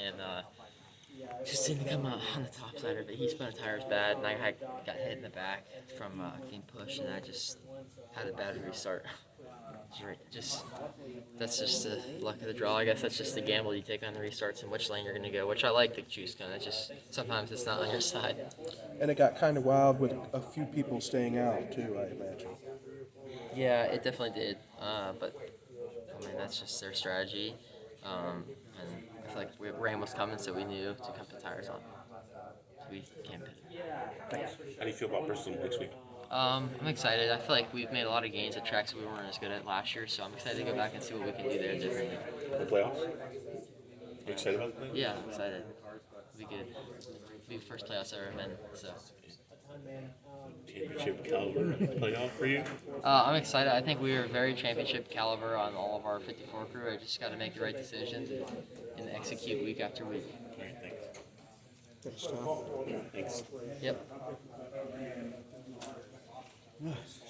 and just didn't come out on the top side of it. He spun the tires bad, and I got hit in the back from getting pushed, and I just had a bad restart. Just that's just the luck of the draw. I guess that's just the gamble you take on the restarts and which lane you're going to go, which I like the juice gun. It's just sometimes it's not on your side. And it got kind of wild with a few people staying out too, I imagine. Yeah, it definitely did. But I mean that's just their strategy. And I feel like rain was coming, so we knew to come put tires on. So we can't pit. How do you feel about Bristol next week? I'm excited. I feel like we've made a lot of gains at tracks that we weren't as good at last year, so I'm excited to go back and see what we can do there differently. The playoffs? Are you excited about the playoffs? Yeah, I'm excited. It'll be good. It'll be the first playoffs I've ever been, so. Championship caliber playoff for you? I'm excited. I think we are very championship caliber on all of our 54 crew. I just got to make the right decisions and execute week after week. All right, thanks. Good stuff. Thanks. Yep.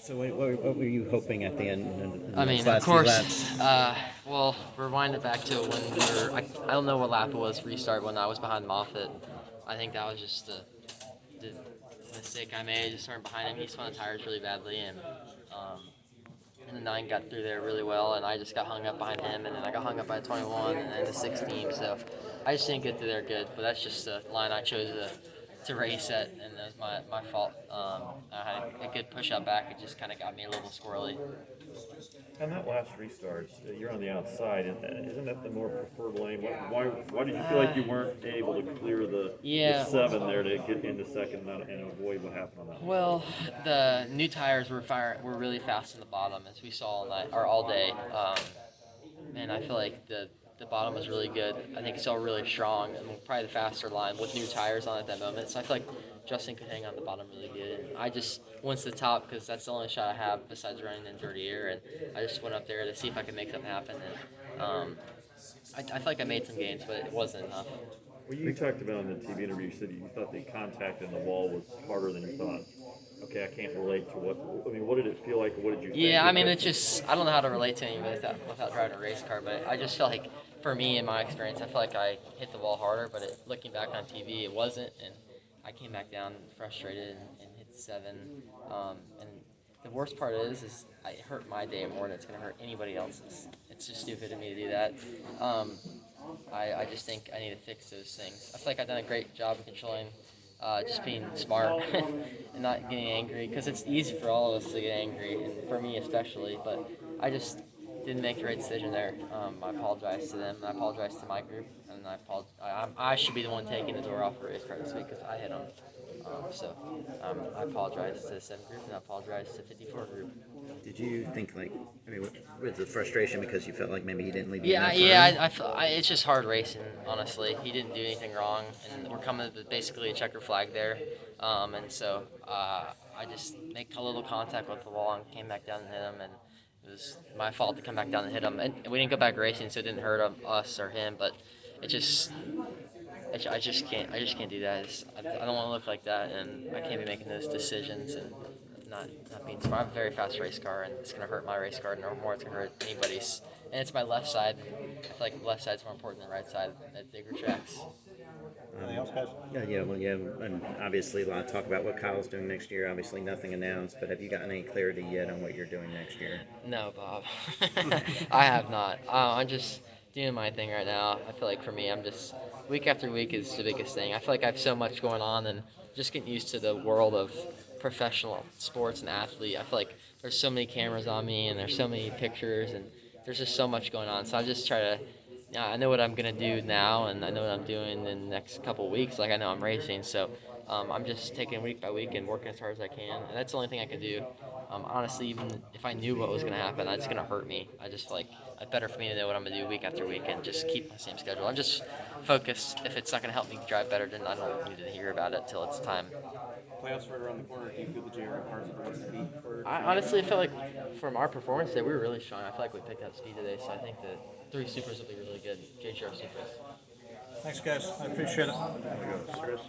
So what were you hoping at the end? In I mean, those of last few course. laps? Well, rewind it back to when we were. I don't know what lap it was. Restart when I was behind Moffitt. I think that was just the mistake I made. Just starting behind him, he spun the tires really badly, and the 9 got through there really well, and I just got hung up behind him, and then I got hung up by 21 and then the 16. So I just didn't get through there good. But that's just the line I chose to race at, and that was my fault. I had a good push out back. It just kind of got me a little squirrely. And that last restart, you're on the outside. Isn't that the more preferred lane? Why did you feel like you weren't able to clear the 7 there to get into second and avoid what happened on that one? Well, the new tires were really fast in the bottom, as we saw all day. And I feel like the bottom was really good. I think it's still really strong, and probably the faster line with new tires on at that moment. So I feel like Justin could hang on the bottom really good. And I just went to the top because that's the only shot I have besides running in dirty air, and I just went up there to see if I could make something happen. And I feel like I made some gains, but it wasn't enough. Well, you talked about in the TV interview, you said you thought the contact in the wall was harder than you thought. Okay, I can't relate to what did it feel like? What did you think? Yeah, I mean, it's just, I don't know how to relate to anyone without driving a race car, but I just feel like, for me, in my experience, I feel like I hit the wall harder, but looking back on TV, it wasn't, and I came back down frustrated and hit 7. And the worst part is it hurt my day more than it's going to hurt anybody else's. It's just stupid of me to do that. I just think I need to fix those things. I feel like I've done a great job of controlling, just being smart and not getting angry, because it's easy for all of us to get angry, and for me especially, but I just didn't make the right decision there. I apologize to them, and I apologize to my group, and I should be the one taking the door off the race car this week because I hit them. I apologize to the 7 group, and I apologize to 54 group. Did you think with the frustration because you felt like maybe he didn't leave you Yeah, enough room? it's just hard racing, honestly. He didn't do anything wrong, and we're coming to basically a checker flag there. And so I just make a little contact with the wall and came back down and hit him, and it was my fault to come back down and hit him. And we didn't go back racing, so it didn't hurt us or him, but I just can't do that. I don't want to look like that, and I can't be making those decisions and not being smart. I have a very fast race car, and it's going to hurt my race car no more. It's going to hurt anybody's. And it's my left side. I feel like the left side's more important than the right side at bigger tracks. Anything else, guys? Yeah, and obviously a lot of talk about what Kyle's doing next year. Obviously nothing announced, but have you gotten any clarity yet on what you're doing next year? No, Bob. I have not. I'm just doing my thing right now. I feel like for me, I'm just week after week is the biggest thing. I feel like I have so much going on, and just getting used to the world of professional sports and athlete. I feel like there's so many cameras on me, and there's so many pictures, and there's just so much going on. So I just try to. I know what I'm gonna do now, and I know what I'm doing in the next couple of weeks. Like I know I'm racing, so I'm just taking week by week and working as hard as I can. And that's the only thing I can do. Honestly, even if I knew what was gonna happen, it's gonna hurt me. I just feel like it's better for me to know what I'm gonna do week after week and just keep my same schedule. I'm just focused. If it's not gonna help me drive better, then I don't need to hear about it till it's time. Playoffs right around the corner. Do you feel the JR cars are the ones to beat for? I honestly feel like from our performance today, we were really strong. I feel like we picked up speed today, so I think the 3 supers will be really good. JGR supers. Thanks, guys. I appreciate it.